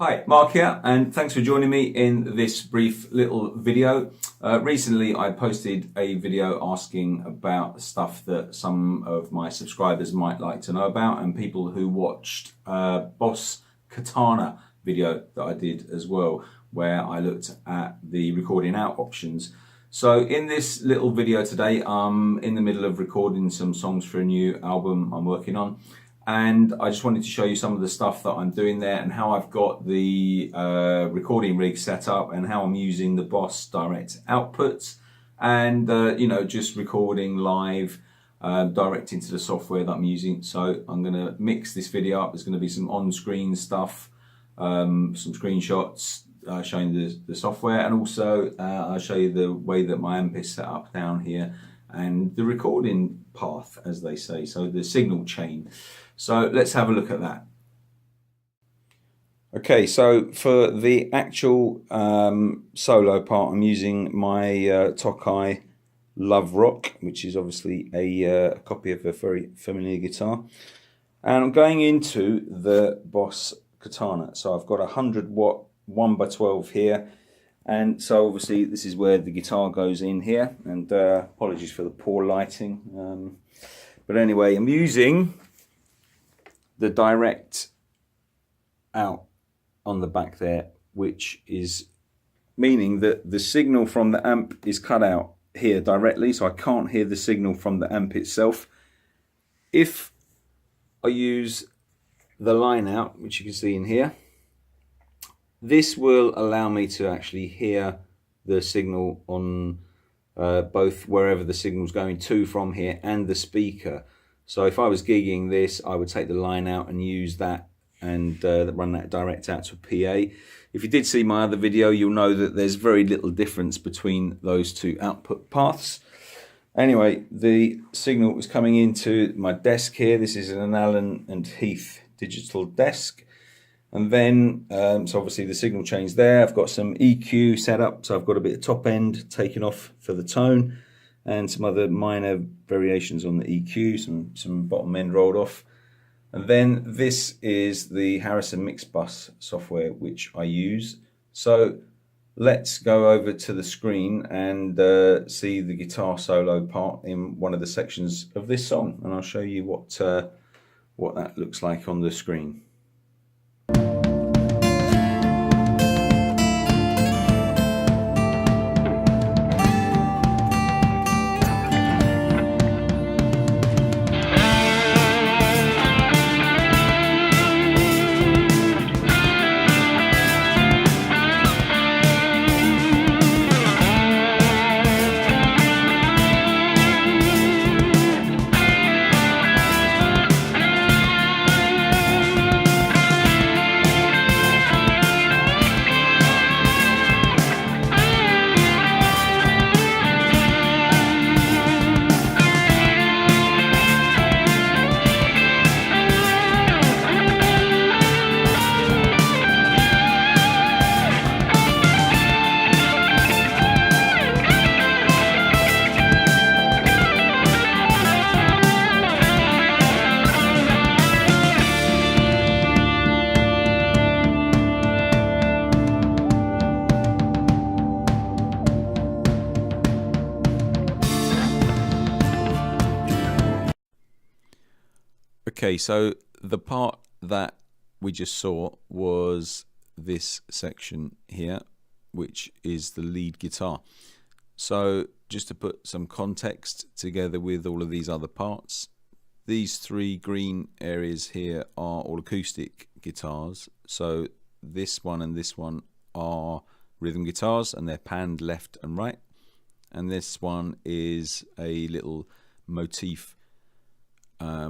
Hi, Mark here, and thanks for joining me in this brief little video. Recently I posted a video asking about stuff that some of my subscribers might like to know about, and people who watched Boss Katana video that I did as well, where I looked at the recording out options. So in this little video today, I'm in the middle of recording some songs for a new album I'm working on. And I just wanted to show you some of the stuff that I'm doing there and how I've got the recording rig set up and how I'm using the Boss direct outputs and you know, just recording live direct into the software that I'm using. So I'm going to mix this video up. There's going to be some on-screen stuff, some screenshots showing the software, and also I'll show you the way that my amp is set up down here and the recording path, as they say, so the signal chain. So let's have a look at that. Okay, so for the actual solo part, I'm using my Tokai Love Rock, which is obviously a copy of a very familiar guitar. And I'm going into the Boss Katana. So I've got a 100-watt 1x12 here. And so obviously this is where the guitar goes in here. And apologies for the poor lighting. But anyway, I'm using the direct out on the back there, which is meaning that the signal from the amp is cut out here directly, so I can't hear the signal from the amp itself. If I use the line out, which you can see in here, this will allow me to actually hear the signal on both wherever the signal's going to from here and the speaker. So if I was gigging this, I would take the line out and use that and run that direct out to a PA. If you did see my other video, you'll know that there's very little difference between those two output paths. Anyway, the signal is coming into my desk here. This is an Allen Heath digital desk. And then, so obviously the signal chain's there. I've got some EQ set up, so I've got a bit of top end taken off for the tone, and some other minor variations on the EQ, some bottom end rolled off. And then this is the Harrison Mixbus software which I use. So let's go over to the screen and see the guitar solo part in one of the sections of this song, and I'll show you what that looks like on the screen. Okay, so the part that we just saw was this section here, which is the lead guitar. So just to put some context together with all of these other parts, these three green areas here are all acoustic guitars. So this one and this one are rhythm guitars, and they're panned left and right. And this one is a little motif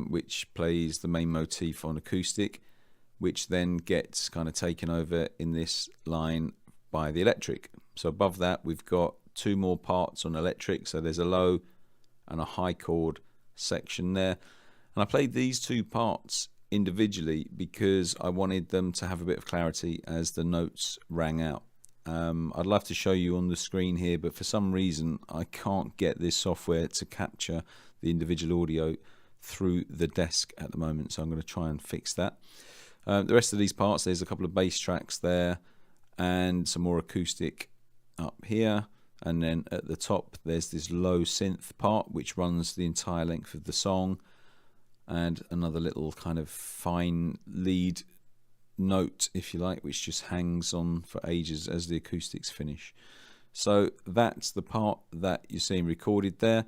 which plays the main motif on acoustic, which then gets kind of taken over in this line by the electric. So above that we've got two more parts on electric, so there's a low and a high chord section there. And I played these two parts individually because I wanted them to have a bit of clarity as the notes rang out. I'd love to show you on the screen here, but for some reason I can't get this software to capture the individual audio through the desk at the moment, so I'm going to try and fix that. The rest of these parts, there's a couple of bass tracks there and some more acoustic up here, and then at the top there's this low synth part which runs the entire length of the song, and another little kind of fine lead note, if you like, which just hangs on for ages as the acoustics finish. So that's the part that you're seeing recorded there,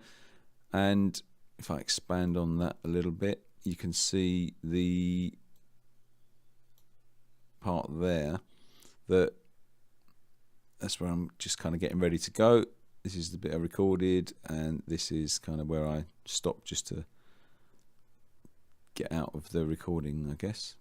and if I expand on that a little bit, you can see the part there that's where I'm just kind of getting ready to go. This is the bit I recorded, and this is kind of where I stopped just to get out of the recording, I guess.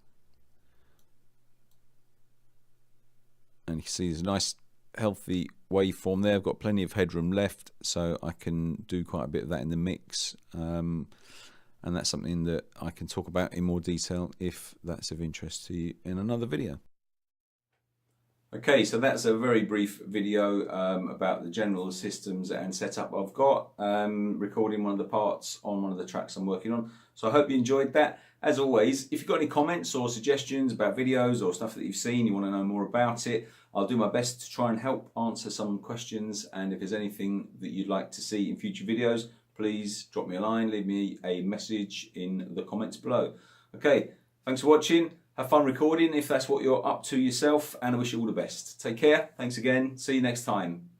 And you can see there's a nice healthy waveform there. I've got plenty of headroom left, so I can do quite a bit of that in the mix, and that's something that I can talk about in more detail if that's of interest to you in another video. Okay, so that's a very brief video about the general systems and setup I've got, recording one of the parts on one of the tracks I'm working on. So I hope you enjoyed that. As always, if you've got any comments or suggestions about videos or stuff that you've seen, you want to know more about it, I'll do my best to try and help answer some questions. And if there's anything that you'd like to see in future videos, please drop me a line, leave me a message in the comments below. Okay, thanks for watching. Have fun recording if that's what you're up to yourself, and I wish you all the best. Take care. Thanks again. See you next time.